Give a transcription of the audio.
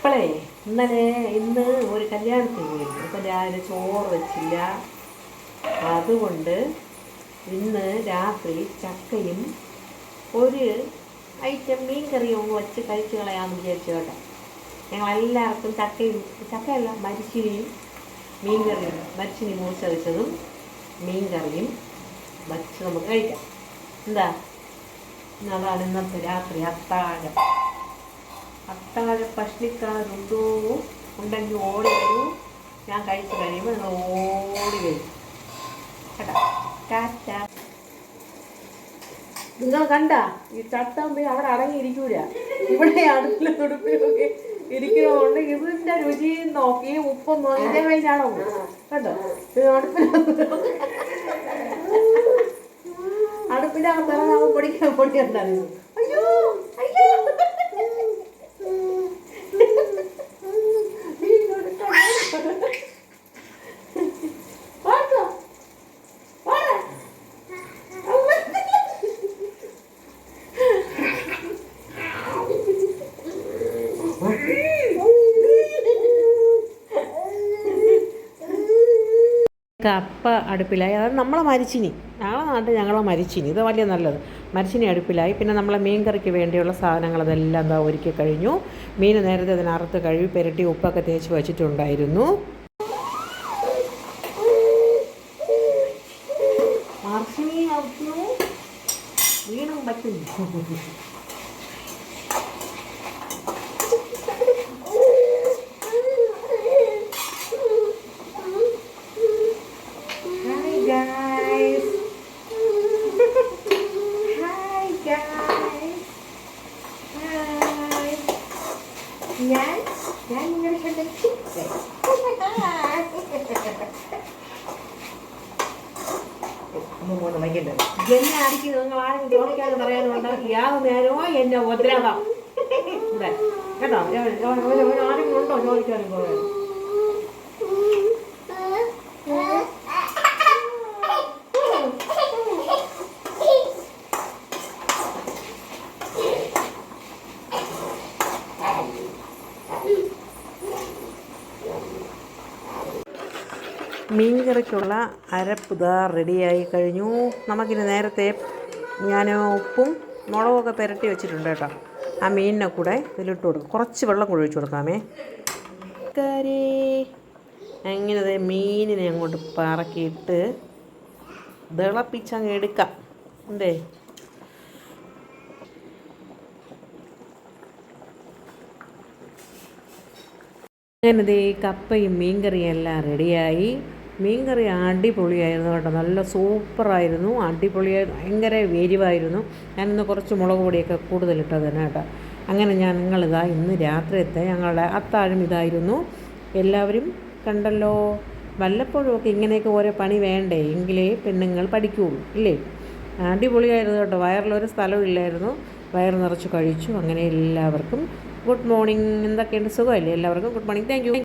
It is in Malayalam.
ഇപ്പോഴേ ഇന്ന് ഒരു കല്യാണത്തിന് പോയിരുന്നു. അപ്പം രാവിലെ ചോറ് വെച്ചില്ല. അതുകൊണ്ട് ഇന്ന് രാത്രി ചക്കയും ഒരു ഐറ്റം മീൻ കറിയും വെച്ച് കഴിച്ച് കളയാമെന്ന് വിചാരിച്ചു കേട്ടോ. ഞങ്ങളെല്ലാവർക്കും ചക്കയല്ല മരിച്ചിനിയും മീൻ കറിയും, മരിച്ചിനി മൂച്ചടിച്ചതും മീൻ കറിയും വച്ച് നമുക്ക് കഴിക്കാം. എന്താ, അതാണ് ഇന്നത്തെ രാത്രി അത്താഴം. പഷ്ണിക്കാരുണ്ടോ ഉണ്ടെങ്കിൽ ഓടി വരൂ. ഞാൻ കഴിച്ച് കഴിയുമ്പോൾ നിങ്ങൾ ഓടി വരും കേട്ടോ. ടാറ്റ. നിങ്ങൾ കണ്ട ഈ ചട്ടമ്പി അവിടെ അടങ്ങിയിരിക്കൂല. ഇവിടെ അടുപ്പിൽ തുടുപ്പിലൊക്കെ ഇരിക്കുന്നതുകൊണ്ട് ഇതിൻ്റെ രുചിയും നോക്കി ഉപ്പൊന്നും ഇതിൻ്റെ കഴിഞ്ഞാണോ കേട്ടോ. അടുപ്പിൻ്റെ അകത്താണ് നമ്മൾ പൊടിയുണ്ടായിരുന്നു. അയ്യോ അയ്യോ കപ്പ അടുപ്പിലായി. അതായത് നമ്മളെ മരിച്ചിനി, ഞങ്ങളെ നാട്ടിൽ ഞങ്ങളെ മരിച്ചിനി, ഇത് വലിയ നല്ലത്. മരിച്ചിനി അടുപ്പിലായി. പിന്നെ നമ്മളെ മീൻ കറിക്ക് വേണ്ടിയുള്ള സാധനങ്ങൾ അതെല്ലാം എന്താ ഒരുക്കി കഴിഞ്ഞു. മീൻ നേരത്തെ അതിനറുത്ത് കഴുകി പെരട്ടി ഉപ്പൊക്കെ തേച്ച് വെച്ചിട്ടുണ്ടായിരുന്നു. വീണും പറ്റുന്നു. ഞാൻ നിങ്ങളുടെ എന്നെ അടിക്കുന്നത് നിങ്ങൾ ആരെങ്കിലും ചോദിക്കാതെ പറയാനുണ്ടോ? യാതൊരു നേരമോ എന്നെ ഉപദ്രവം കേട്ടോ. ആരെങ്കിലും ഉണ്ടോ ചോദിക്കാനും പോകാൻ? മീൻ കറിക്കുള്ള അരപ്പ് ഇതാ റെഡിയായി കഴിഞ്ഞു. നമുക്കിനി നേരത്തെ ഞാൻ ഉപ്പും മുളകൊക്കെ പുരട്ടി വെച്ചിട്ടുണ്ട് കേട്ടോ. ആ മീനിനെ കൂടെ ഇതിലിട്ട് കൊടുക്കും. കുറച്ച് വെള്ളം കൂടി ഒഴിച്ച് കൊടുക്കാമേ. കറി അങ്ങനെ മീനിനെ അങ്ങോട്ട് പറക്കിയിട്ട് തിളപ്പിച്ചങ്ങ് എടുക്കാം. എന്തേ അങ്ങനെ ദേ കപ്പയും മീൻ കറിയും എല്ലാം റെഡിയായി. മീൻ കറി അടിപൊളിയായിരുന്നു കേട്ടോ. നല്ല സൂപ്പറായിരുന്നു, അടിപൊളിയായിരുന്നു, ഭയങ്കര എരിവായിരുന്നു. ഞാനിന്ന് കുറച്ച് മുളക് പൊടിയൊക്കെ കൂടുതലിട്ടത് തന്നെ കേട്ടോ. അങ്ങനെ ഞങ്ങളിതാ ഇന്ന് രാത്രിയത്തെ ഞങ്ങളുടെ അത്താഴം ഇതായിരുന്നു. എല്ലാവരും കണ്ടല്ലോ. വല്ലപ്പോഴുമൊക്കെ ഇങ്ങനെയൊക്കെ ഓരോ പണി വേണ്ടേ, എങ്കിലേ പെണ്ണുങ്ങൾ പഠിക്കുകയുള്ളൂ ഇല്ലേ. അടിപൊളിയായിരുന്നു കേട്ടോ. വയറിലൊരു സ്ഥലവും ഇല്ലായിരുന്നു. വയറ് നിറച്ച് കഴിച്ചു. അങ്ങനെ എല്ലാവർക്കും ഗുഡ് മോർണിംഗ്. എന്തൊക്കെയുണ്ട്, സുഖമല്ലേ എല്ലാവർക്കും? Good morning. Thank you.